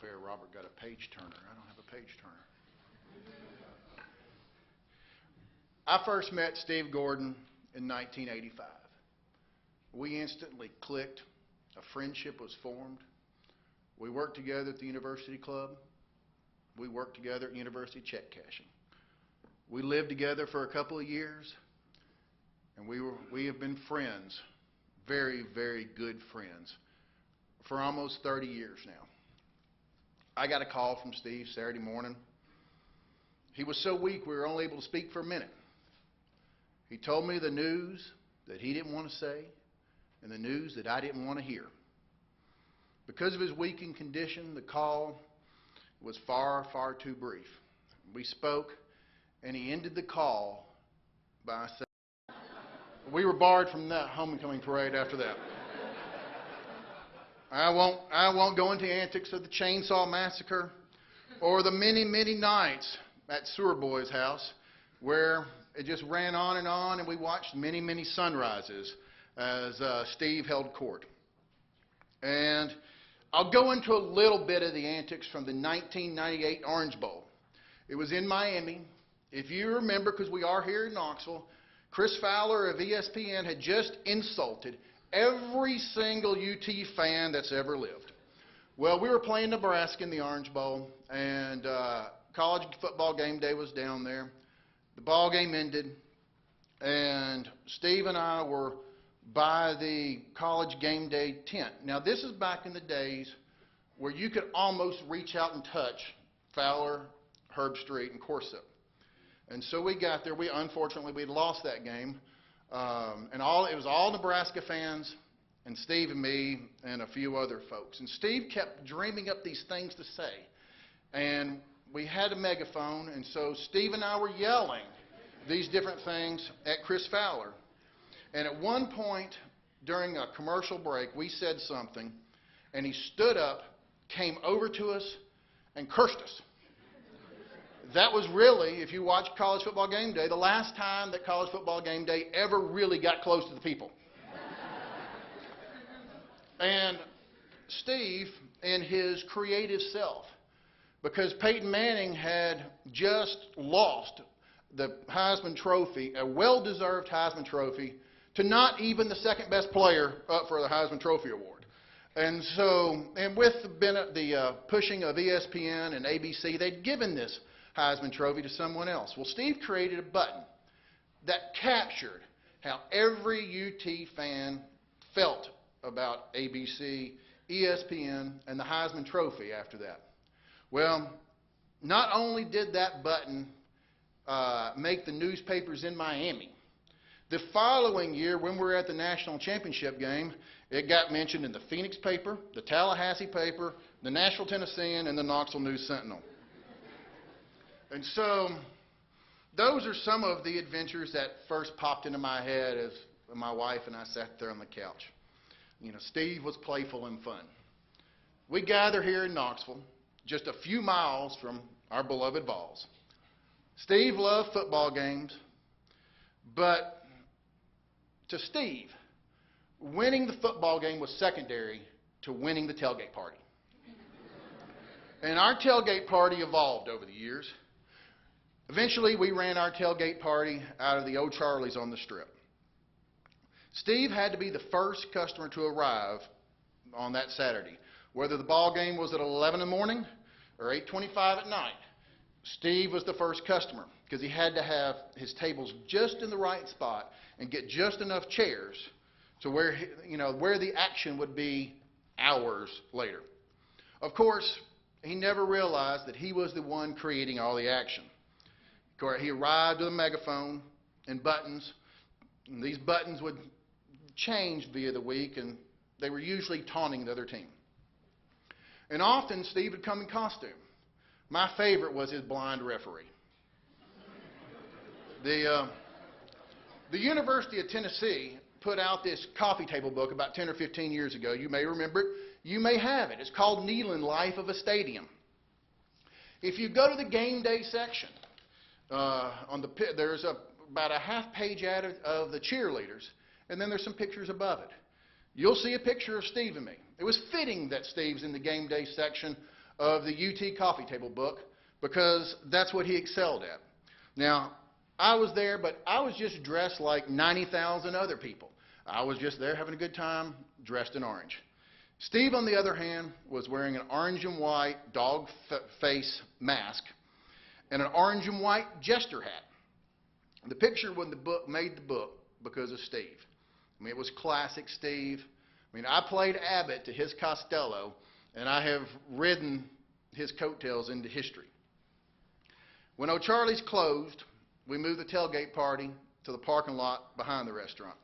fair. Robert got a page turner. I don't have a page turner. I first met Steve Gordon in 1985. We instantly clicked. A friendship was formed. We worked together at the University Club. We worked together at University check cashing. We lived together for a couple of years, and we have been friends, very, very good friends, for almost 30 years now. I got a call from Steve Saturday morning. He was so weak we were only able to speak for a minute. He told me the news that he didn't want to say and the news that I didn't want to hear. Because of his weakened condition, the call was far, far too brief. We spoke, and he ended the call by saying, we were barred from that homecoming parade after that. I won't go into antics of the chainsaw massacre or the many, many nights at Sewer Boy's house where it just ran on, and we watched many, many sunrises as Steve held court. And I'll go into a little bit of the antics from the 1998 Orange Bowl. It was in Miami. If you remember, because we are here in Knoxville, Chris Fowler of ESPN had just insulted every single UT fan that's ever lived. Well, we were playing Nebraska in the Orange Bowl, and college football game day was down there. The ball game ended, and Steve and I were by the college game day tent. Now, this is back in the days where you could almost reach out and touch Fowler, Herb Street, and Corso. And so we got there. Unfortunately, we'd lost that game. And it was all Nebraska fans and Steve and me and a few other folks. And Steve kept dreaming up these things to say. And we had a megaphone, and so Steve and I were yelling these different things at Chris Fowler. And at one point during a commercial break, we said something, and he stood up, came over to us, and cursed us. That was really, if you watch College Football Game Day, the last time that College Football Game Day ever really got close to the people. And Steve, in his creative self, because Peyton Manning had just lost the Heisman Trophy, a well-deserved Heisman Trophy, to not even the second best player up for the Heisman Trophy Award. And so, and with the pushing of ESPN and ABC, they'd given this Heisman Trophy to someone else. Well, Steve created a button that captured how every UT fan felt about ABC, ESPN, and the Heisman Trophy after that. Well, not only did that button make the newspapers in Miami, the following year, when we were at the national championship game, it got mentioned in the Phoenix paper, the Tallahassee paper, the Nashville Tennessean, and the Knoxville News Sentinel. And so those are some of the adventures that first popped into my head as my wife and I sat there on the couch. You know, Steve was playful and fun. We gather here in Knoxville, just a few miles from our beloved Vols. Steve loved football games, but to Steve, winning the football game was secondary to winning the tailgate party. And our tailgate party evolved over the years. Eventually, we ran our tailgate party out of the old Charlie's on the Strip. Steve had to be the first customer to arrive on that Saturday. Whether the ball game was at 11 in the morning or 8:25 at night, Steve was the first customer because he had to have his tables just in the right spot and get just enough chairs to where, where the action would be hours later. Of course, he never realized that he was the one creating all the action. He arrived with a megaphone and buttons, and these buttons would change via the week, and they were usually taunting the other team. And often, Steve would come in costume. My favorite was his blind referee. The University of Tennessee put out this coffee table book about 10 or 15 years ago. You may remember it. You may have it. It's called Neyland Life of a Stadium. If you go to the game day section, there's about a half-page ad of the cheerleaders, and then there's some pictures above it. You'll see a picture of Steve and me. It was fitting that Steve's in the game day section of the UT coffee table book because that's what he excelled at. Now, I was there, but I was just dressed like 90,000 other people. I was just there having a good time, dressed in orange. Steve, on the other hand, was wearing an orange and white dog face mask and an orange and white jester hat. The picture when the book made the book because of Steve. I mean, it was classic Steve. I mean, I played Abbott to his Costello, and I have ridden his coattails into history. When O'Charlie's closed, we moved the tailgate party to the parking lot behind the restaurant.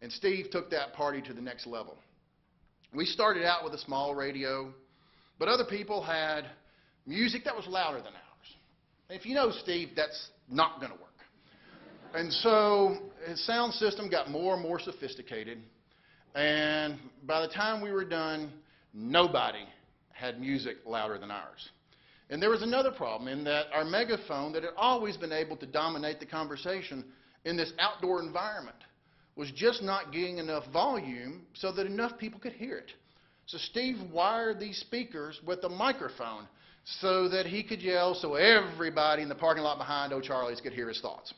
And Steve took that party to the next level. We started out with a small radio, but other people had music that was louder than ours. And if you know Steve, that's not going to work. And so his sound system got more and more sophisticated. And by the time we were done, nobody had music louder than ours. And there was another problem in that our megaphone that had always been able to dominate the conversation in this outdoor environment was just not getting enough volume so that enough people could hear it. So Steve wired these speakers with a microphone so that he could yell so everybody in the parking lot behind O'Charlie's could hear his thoughts.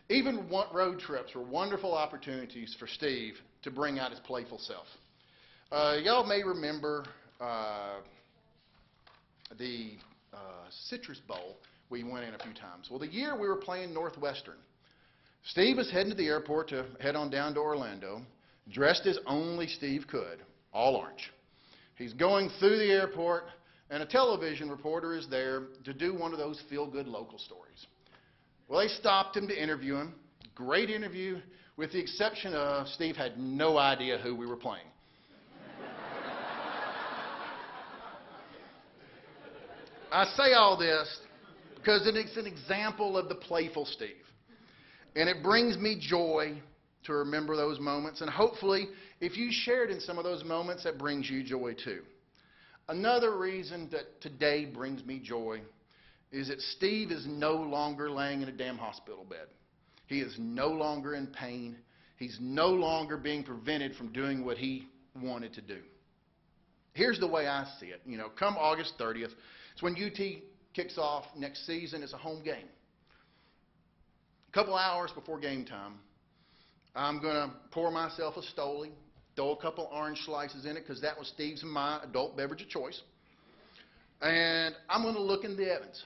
Even road trips were wonderful opportunities for Steve to bring out his playful self. Y'all may remember the Citrus Bowl we went in a few times. Well, the year we were playing Northwestern, Steve was heading to the airport to head on down to Orlando, dressed as only Steve could, all orange. He's going through the airport, and a television reporter is there to do one of those feel-good local stories. Well, they stopped him to interview him. Great interview, with the exception of Steve had no idea who we were playing. I say all this because it's an example of the playful Steve. And it brings me joy to remember those moments. And hopefully, if you shared in some of those moments, that brings you joy too. Another reason that today brings me joy is that Steve is no longer laying in a damn hospital bed. He is no longer in pain. He's no longer being prevented from doing what he wanted to do. Here's the way I see it. You know, come August 30th, it's when UT kicks off next season. It's a home game. A couple hours before game time, I'm going to pour myself a Stoli, throw a couple orange slices in it because that was Steve's and my adult beverage of choice. And I'm going to look in the heavens.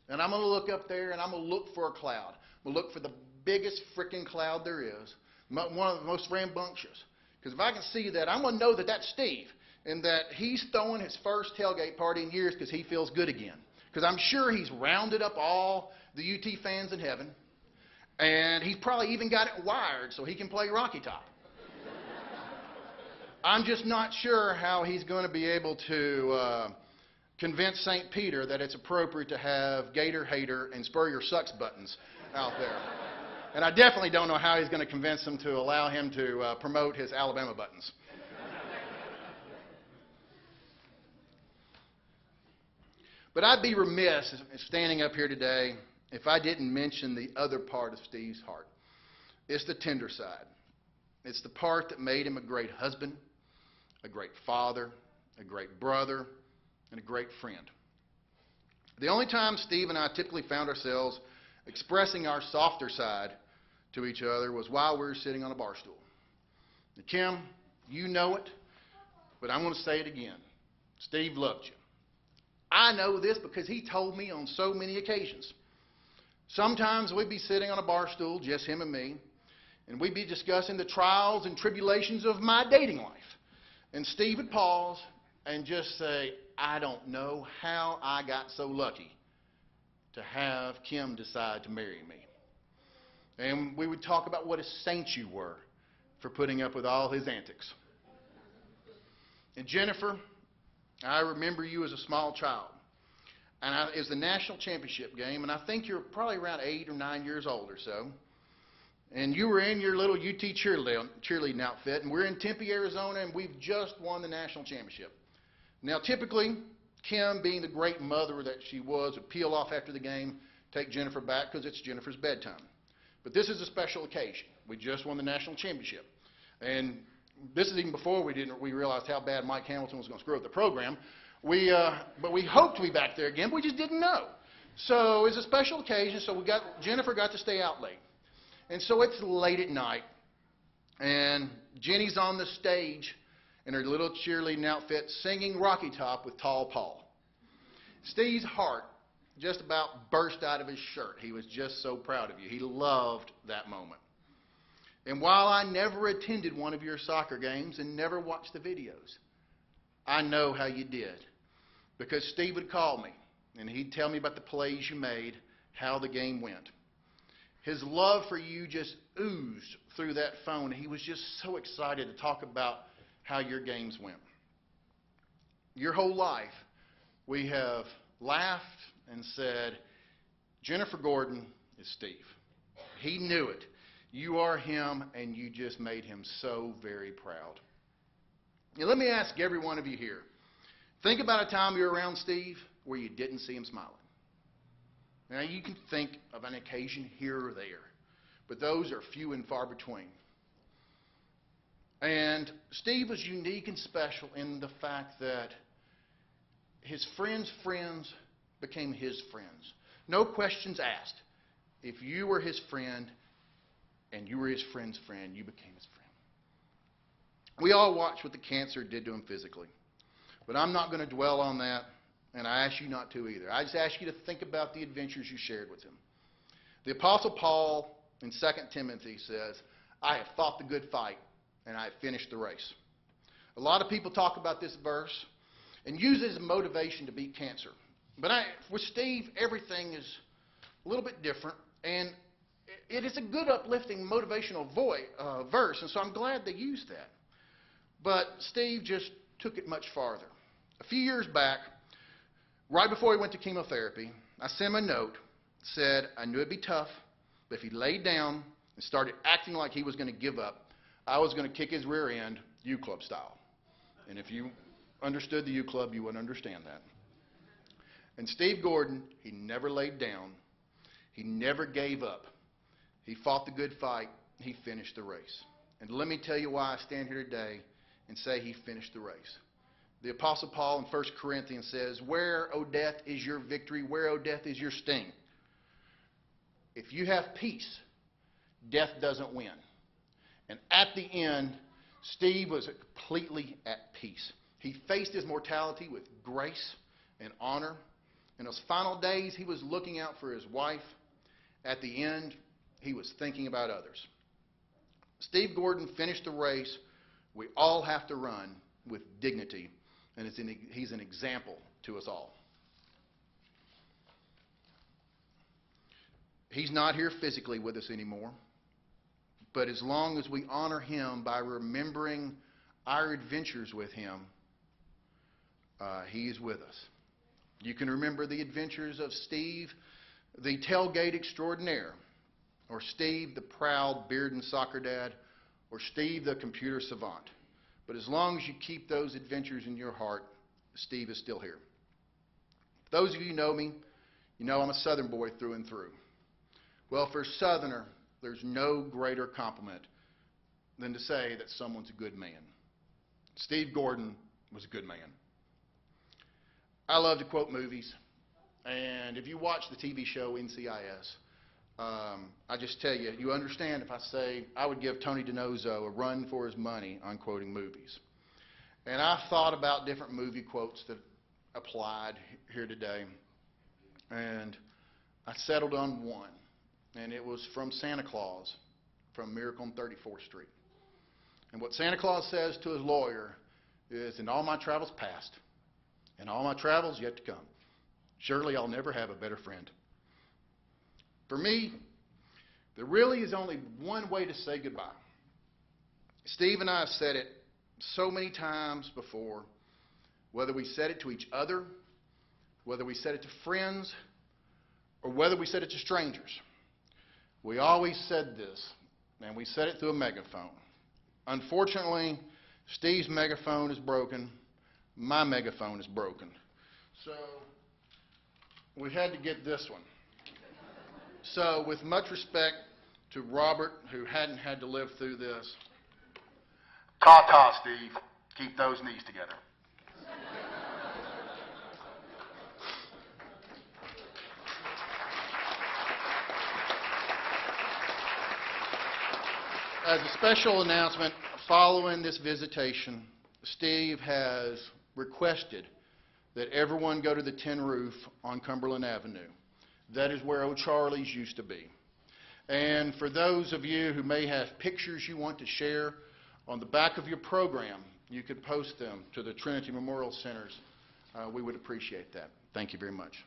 And I'm going to look up there and I'm going to look for a cloud. I'm going to look for the biggest freaking cloud there is, one of the most rambunctious. Because if I can see that, I'm going to know that that's Steve and that he's throwing his first tailgate party in years because he feels good again. Because I'm sure he's rounded up all the UT fans in heaven, and he's probably even got it wired so he can play Rocky Top. I'm just not sure how he's going to be able to convince St. Peter that it's appropriate to have Gator Hater and Spur Your Sucks buttons out there. And I definitely don't know how he's going to convince them to allow him to promote his Alabama buttons. But I'd be remiss standing up here today if I didn't mention the other part of Steve's heart. It's the tender side. It's the part that made him a great husband, a great father, a great brother, and a great friend. The only time Steve and I typically found ourselves expressing our softer side to each other was while we were sitting on a bar stool. Now, Kim, you know it, but I'm going to say it again. Steve loved you. I know this because he told me on so many occasions. Sometimes we'd be sitting on a bar stool, just him and me, and we'd be discussing the trials and tribulations of my dating life. And Steve would pause and just say, I don't know how I got so lucky to have Kim decide to marry me. And we would talk about what a saint you were for putting up with all his antics. And Jennifer, I remember you as a small child. And it was the national championship game, and I think you're probably around 8 or 9 years old or so. And you were in your little UT cheerleading outfit, and we're in Tempe, Arizona, and we've just won the national championship. Now, typically, Kim, being the great mother that she was, would peel off after the game, take Jennifer back because it's Jennifer's bedtime. But this is a special occasion. We just won the national championship. And this is even before we realized how bad Mike Hamilton was going to screw up the program. But we hoped to be back there again, but we just didn't know. So it was a special occasion, so Jennifer got to stay out late. And so it's late at night, and Jenny's on the stage in her little cheerleading outfit singing Rocky Top with Tall Paul. Steve's heart just about burst out of his shirt. He was just so proud of you. He loved that moment. And while I never attended one of your soccer games and never watched the videos, I know how you did. Because Steve would call me, and he'd tell me about the plays you made, how the game went. His love for you just oozed through that phone. He was just so excited to talk about how your games went. Your whole life, we have laughed and said, Jennifer Gordon is Steve. He knew it. You are him, and you just made him so very proud. Now, let me ask every one of you here. Think about a time you were around Steve where you didn't see him smiling. Now, you can think of an occasion here or there, but those are few and far between. And Steve was unique and special in the fact that his friends' friends became his friends. No questions asked. If you were his friend and you were his friend's friend, you became his friend. We all watched what the cancer did to him physically, but I'm not going to dwell on that. And I ask you not to either. I just ask you to think about the adventures you shared with him. The Apostle Paul in 2 Timothy says, I have fought the good fight, and I have finished the race. A lot of people talk about this verse and use it as a motivation to beat cancer. But with Steve, everything is a little bit different, and it is a good, uplifting, motivational verse, and so I'm glad they used that. But Steve just took it much farther. A few years back, right before he went to chemotherapy, I sent him a note that said I knew it'd be tough, but if he laid down and started acting like he was going to give up, I was going to kick his rear end, U-Club style. And if you understood the U-Club, you would understand that. And Steve Gordon, he never laid down. He never gave up. He fought the good fight. He finished the race. And let me tell you why I stand here today and say he finished the race. The Apostle Paul in 1 Corinthians says, where, O death, is your victory? Where, O death, is your sting? If you have peace, death doesn't win. And at the end, Steve was completely at peace. He faced his mortality with grace and honor. In those final days, he was looking out for his wife. At the end, he was thinking about others. Steve Gordon finished the race we all have to run with dignity. And he's an example to us all. He's not here physically with us anymore. But as long as we honor him by remembering our adventures with him, he is with us. You can remember the adventures of Steve, the tailgate extraordinaire, or Steve, the proud beard and soccer dad, or Steve, the computer savant. But as long as you keep those adventures in your heart, Steve is still here. For those of you who know me, you know I'm a Southern boy through and through. Well, for a Southerner, there's no greater compliment than to say that someone's a good man. Steve Gordon was a good man. I love to quote movies, and if you watch the TV show NCIS, I just tell you, you understand if I say I would give Tony DiNozzo a run for his money on quoting movies. And I thought about different movie quotes that applied here today, and I settled on one, and it was from Santa Claus from Miracle on 34th Street. And what Santa Claus says to his lawyer is, "And all my travels past, and all my travels yet to come. Surely I'll never have a better friend." For me, there really is only one way to say goodbye. Steve and I have said it so many times before, whether we said it to each other, whether we said it to friends, or whether we said it to strangers. We always said this, and we said it through a megaphone. Unfortunately, Steve's megaphone is broken. My megaphone is broken. So we had to get this one. So with much respect to Robert, who hadn't had to live through this, Ta-ta, Steve. Keep those knees together. As a special announcement, following this visitation, Steve has requested that everyone go to the tin roof on Cumberland Avenue. That is where O'Charlie's used to be. And for those of you who may have pictures you want to share, on the back of your program, you could post them to the Trinity Memorial Centers. We would appreciate that. Thank you very much.